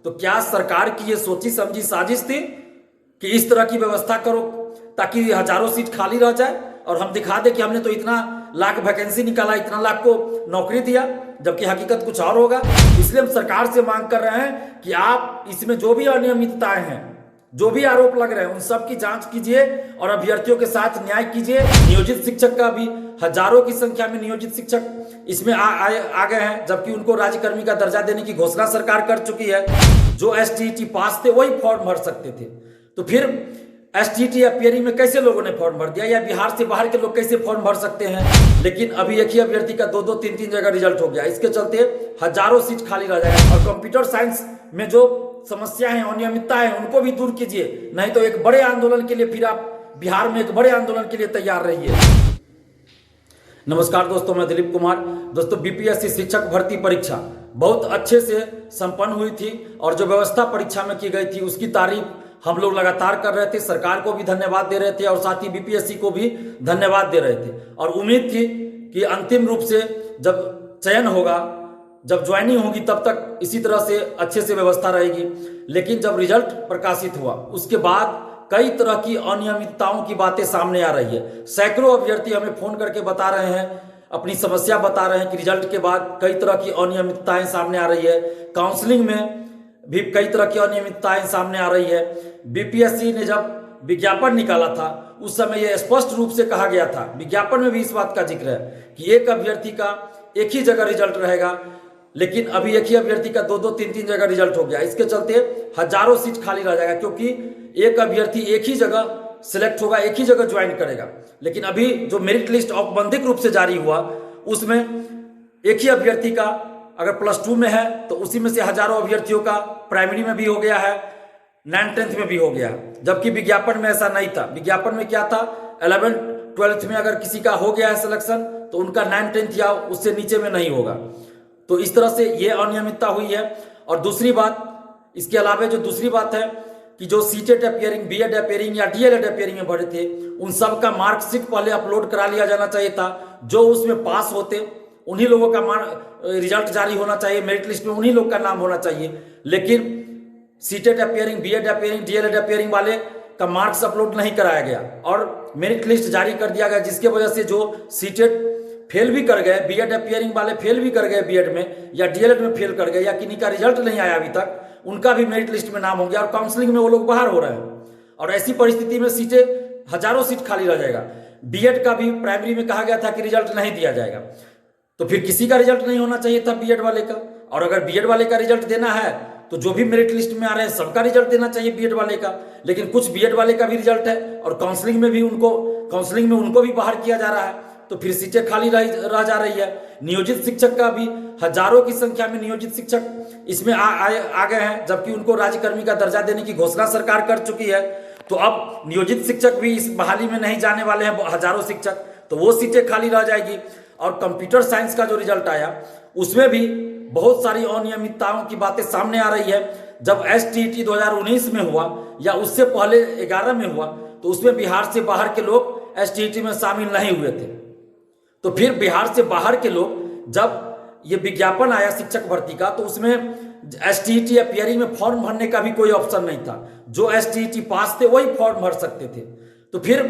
तो क्या सरकार की ये सोची समझी साजिश थी कि इस तरह की व्यवस्था करो ताकि हजारों सीट खाली रह जाए और हम दिखा दें कि हमने तो इतना लाख वैकेंसी निकाला, इतना लाख को नौकरी दिया, जबकि हकीकत कुछ और होगा। इसलिए हम सरकार से मांग कर रहे हैं कि आप इसमें जो भी अनियमितताएं हैं, जो भी आरोप लग रहे हैं, उन सब की जांच कीजिए और अभ्यर्थियों के साथ न्याय कीजिए। नियोजित शिक्षक का भी हजारों की संख्या में नियोजित शिक्षक इसमें आ गए हैं, जबकि उनको राज्यकर्मी का दर्जा देने की घोषणा सरकार कर चुकी है। जो एसटीईटी पास थे वही फॉर्म भर सकते थे, तो फिर एसटीईटी या पीएरी में कैसे लोगों ने फॉर्म भर दिया, या बिहार से बाहर के लोग कैसे फॉर्म भर सकते हैं। लेकिन अभी एक ही अभ्यर्थी का 2-2, 3-3 जगह रिजल्ट हो गया। इसके चलते हजारों सीट खाली रह जाएगा। और कंप्यूटर साइंस में जो समस्या है, अनियमितता है, उनको भी दूर कीजिए, नहीं तो एक बड़े आंदोलन के लिए फिर आप बिहार में एक बड़े आंदोलन के लिए तैयार रहिए। नमस्कार दोस्तों, मैं दिलीप कुमार। दोस्तों, बीपीएससी शिक्षक भर्ती परीक्षा बहुत अच्छे से संपन्न हुई थी और जो व्यवस्था परीक्षा में की गई थी उसकी तारीफ हम लोग लगातार कर रहे थे। सरकार को भी धन्यवाद दे रहे थे और साथ ही बीपीएससी को भी धन्यवाद दे रहे थे और उम्मीद थी कि अंतिम रूप से जब चयन होगा, जब ज्वाइनिंग होगी, तब तक इसी तरह से अच्छे से व्यवस्था रहेगी। लेकिन जब रिजल्ट प्रकाशित हुआ उसके बाद कई तरह की अनियमितताओं की बातें सामने आ रही है। सैकड़ों अभ्यर्थी हमें फोन करके बता रहे हैं, अपनी समस्या बता रहे हैं कि रिजल्ट के बाद कई तरह की अनियमितताएं सामने आ रही है। काउंसलिंग में भी कई तरह की अनियमितताएं सामने आ रही है। बीपीएससी ने जब विज्ञापन निकाला था उस समय यह स्पष्ट रूप से कहा गया था, विज्ञापन में भी इस बात का जिक्र है कि एक अभ्यर्थी का एक ही जगह रिजल्ट रहेगा, लेकिन अभी एक ही अभ्यर्थी का 2-2, 3-3 जगह रिजल्ट हो गया। इसके चलते हजारों सीट खाली रह जाएगा, क्योंकि एक अभ्यर्थी एक ही जगह सिलेक्ट होगा, एक ही जगह ज्वाइन करेगा। लेकिन अभी जो मेरिट लिस्ट औपबंधिक रूप से जारी हुआ उसमें एक ही अभ्यर्थी का अगर +2 में है तो उसी में से हजारों अभ्यर्थियों का प्राइमरी में भी हो गया है, 9th-10th में भी हो गया है, जबकि विज्ञापन में ऐसा नहीं था। विज्ञापन में क्या था, 11th-12th में अगर किसी का हो गया है सिलेक्शन तो उनका 9th-10th या उससे नीचे में नहीं होगा। तो इस तरह से ये अनियमितता हुई है। और दूसरी बात, इसके अलावा जो दूसरी बात है कि जो सीटेट अपियरिंग, बीएड अपियरिंग या डीएलएड अपियरिंग में भरे थे, उन सब का मार्कशीट पहले अपलोड करा लिया जाना चाहिए था। जो उसमें पास होते उन्हीं लोगों का रिजल्ट जारी होना चाहिए, मेरिट लिस्ट में उन्हीं लोग का नाम होना चाहिए। लेकिन CTET appearing, BEd appearing, DElEd appearing वाले का मार्क्स अपलोड नहीं कराया गया और मेरिट लिस्ट जारी कर दिया गया, जिसके वजह से जो सीटेट फेल भी कर गए, बीएड अपियरिंग वाले फेल भी कर गए बीएड में या डीएलएड में फेल कर गए, या किन्हीं का रिजल्ट नहीं आया अभी तक, उनका भी मेरिट लिस्ट में नाम हो गया और काउंसलिंग में वो लोग बाहर हो रहे हैं। और ऐसी परिस्थिति में सीटें हजारों सीट खाली रह जाएगा। बीएड का भी प्राइमरी में कहा गया था कि रिजल्ट नहीं दिया जाएगा, तो फिर किसी का रिजल्ट नहीं होना चाहिए था बीएड वाले का। और अगर बीएड वाले का रिजल्ट देना है तो जो भी मेरिट लिस्ट में आ रहे हैं सबका रिजल्ट देना चाहिए बीएड वाले का। लेकिन कुछ बीएड वाले का भी रिजल्ट है और काउंसलिंग में उनको भी बाहर किया जा रहा है, तो फिर सीटें खाली रह जा रही है। नियोजित शिक्षक का भी हजारों की संख्या में नियोजित शिक्षक इसमें आ गए हैं, जबकि उनको राज्यकर्मी का दर्जा देने की घोषणा सरकार कर चुकी है। तो अब नियोजित शिक्षक भी इस बहाली में नहीं जाने वाले हैं, हजारों शिक्षक, तो वो सीटें खाली रह जाएगी। और कंप्यूटर साइंस का जो रिजल्ट आया उसमें भी बहुत सारी अनियमितताओं की बातें सामने आ रही है। जब एसटीईटी 2019 में हुआ या उससे पहले 11 में हुआ तो उसमें बिहार से बाहर के लोग एसटीईटी में शामिल नहीं हुए थे। तो फिर बिहार से बाहर के लोग, जब ये विज्ञापन आया शिक्षक भर्ती का, तो उसमें एसटीईटी या पीएरी में फॉर्म भरने का भी कोई ऑप्शन नहीं था। जो एसटीईटी पास थे वही फॉर्म भर सकते थे। तो फिर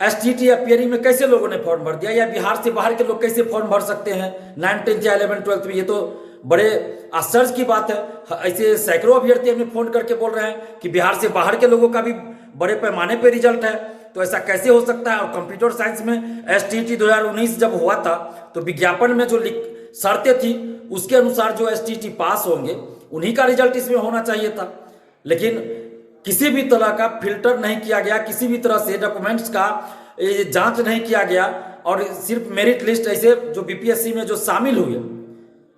एसटीईटी या पीएरी में कैसे लोगों ने फॉर्म भर दिया, या बिहार से बाहर के लोग कैसे फॉर्म भर सकते हैं 9th-10th या 11th-12th में? ये तो बड़े आश्चर्य की बात है। ऐसे सैकड़ों अभ्यर्थी हमें फोन करके बोल रहे हैं कि बिहार से बाहर के लोगों का भी बड़े पैमाने पर रिजल्ट है, तो ऐसा कैसे हो सकता है? और कंप्यूटर साइंस में एसटीईटी 2019 जब हुआ था तो विज्ञापन में जो शर्तें थी उसके अनुसार जो एसटीईटी पास होंगे उन्हीं का रिजल्ट इसमें होना चाहिए था। लेकिन किसी भी तरह का फिल्टर नहीं किया गया, किसी भी तरह से डॉक्यूमेंट्स का जांच नहीं किया गया और सिर्फ मेरिट लिस्ट ऐसे जो बीपीएससी में जो शामिल हुए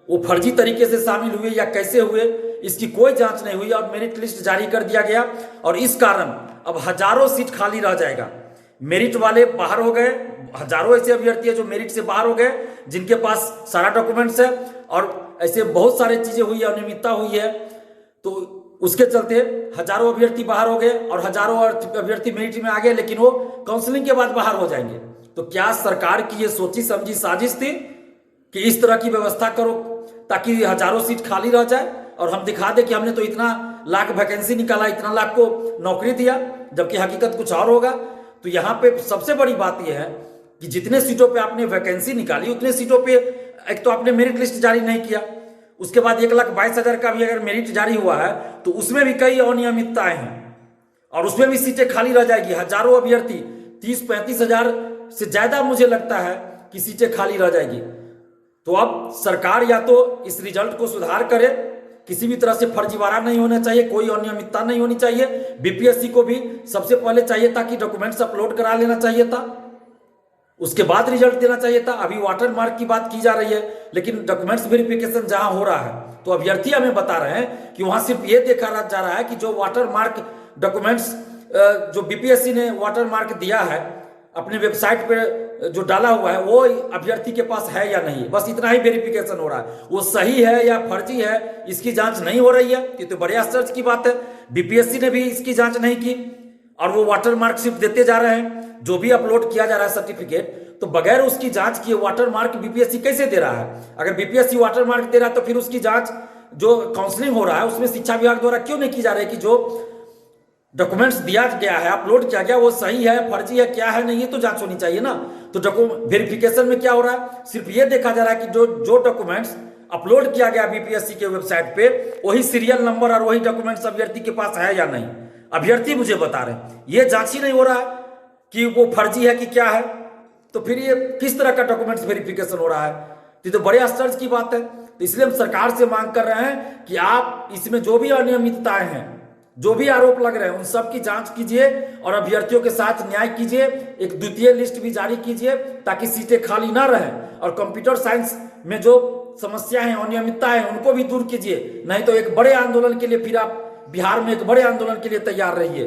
वो फर्जी तरीके से शामिल हुए या कैसे हुए इसकी कोई जांच नहीं हुई और मेरिट लिस्ट जारी कर दिया गया। और इस कारण अब हजारों सीट खाली रह जाएगा। मेरिट वाले बाहर हो गए, हजारों ऐसे अभ्यर्थी है जो मेरिट से बाहर हो गए, जिनके पास सारा डॉक्यूमेंट्स है, और ऐसे बहुत सारी चीजें हुई है, अनियमितता हुई है। तो उसके चलते हजारों अभ्यर्थी बाहर हो गए और हजारों अभ्यर्थी मेरिट में आ गए, लेकिन वो काउंसलिंग के बाद बाहर हो जाएंगे। तो क्या सरकार की ये सोची समझी साजिश थी कि इस तरह की व्यवस्था करो ताकि हजारों सीट खाली रह जाए और हम दिखा दें कि हमने तो इतना लाख वैकेंसी निकाला, इतना लाख को नौकरी दिया, जबकि हकीकत कुछ और होगा। तो यहाँ पे सबसे बड़ी बात यह है कि जितने सीटों पे आपने वैकेंसी निकाली उतने सीटों पे एक तो आपने मेरिट लिस्ट जारी नहीं किया, उसके बाद 1,22,000 का भी अगर मेरिट जारी हुआ है तो उसमें भी कई अनियमितताएं हैं और उसमें भी सीटें खाली रह जाएगी। हजारों अभ्यर्थी 30-35 हजार से ज्यादा मुझे लगता है कि सीटें खाली रह जाएगी। तो अब सरकार या तो इस रिजल्ट को सुधार करे, किसी भी तरह से फर्जीवाड़ा नहीं होना चाहिए, कोई अनियमितता नहीं होनी चाहिए। बीपीएससी को भी सबसे पहले चाहिए था कि डॉक्यूमेंट्स अपलोड करा लेना चाहिए था, उसके बाद रिजल्ट देना चाहिए था। अभी वाटर मार्क की बात की जा रही है, लेकिन डॉक्यूमेंट्स वेरिफिकेशन जहां हो रहा है तो अभ्यर्थी हमें बता रहे हैं कि वहां सिर्फ ये देखा जा रहा है कि जो वाटर मार्क डॉक्यूमेंट्स जो बीपीएससी ने वाटर मार्क दिया है अपने वेबसाइट पे जो डाला हुआ है वो अभ्यर्थी के पास है या नहीं, बस इतना ही वेरिफिकेशन हो रहा है। वो सही है या फर्जी है इसकी जांच नहीं हो रही है। ये तो बड़े आश्चर्य की बात है, बीपीएससी ने भी इसकी जांच नहीं की और वो वाटर मार्क सिर्फ देते जा रहे हैं। जो भी अपलोड किया जा रहा है सर्टिफिकेट, तो बगैर उसकी जांच किए वाटर मार्क बीपीएससी कैसे दे रहा है? अगर बीपीएससी वाटर मार्क दे रहा है तो फिर उसकी जांच जो काउंसलिंग हो रहा है उसमें शिक्षा विभाग द्वारा क्यों नहीं की जा रही कि जो डॉक्यूमेंट्स दिया गया है, अपलोड किया गया, वो सही है फर्जी है क्या है नहीं, ये तो जांच होनी चाहिए ना। तो वेरिफिकेशन में क्या हो रहा है, सिर्फ ये देखा जा रहा है कि जो डॉक्यूमेंट्स अपलोड किया गया बीपीएससी के वेबसाइट पे वही सीरियल नंबर और वही डॉक्यूमेंट्स अभ्यर्थी के पास है या नहीं। अभ्यर्थी मुझे बता रहे हैं ये जांच ही नहीं हो रहा है कि वो फर्जी है कि क्या है, तो फिर ये किस तरह का डॉक्यूमेंट्स वेरिफिकेशन हो रहा है? तो बड़े आश्चर्य की बात है। तो इसलिए हम सरकार से मांग कर रहे हैं कि आप इसमें जो भी अनियमितताएं हैं, जो भी आरोप लग रहे हैं, उन सब की जांच कीजिए और अभ्यर्थियों के साथ न्याय कीजिए। एक द्वितीय लिस्ट भी जारी कीजिए ताकि सीटें खाली ना रहें और कंप्यूटर साइंस में जो समस्या है, अनियमितता है, उनको भी दूर कीजिए। नहीं तो एक बड़े आंदोलन के लिए फिर आप बिहार में एक बड़े आंदोलन के लिए तैयार रहिए।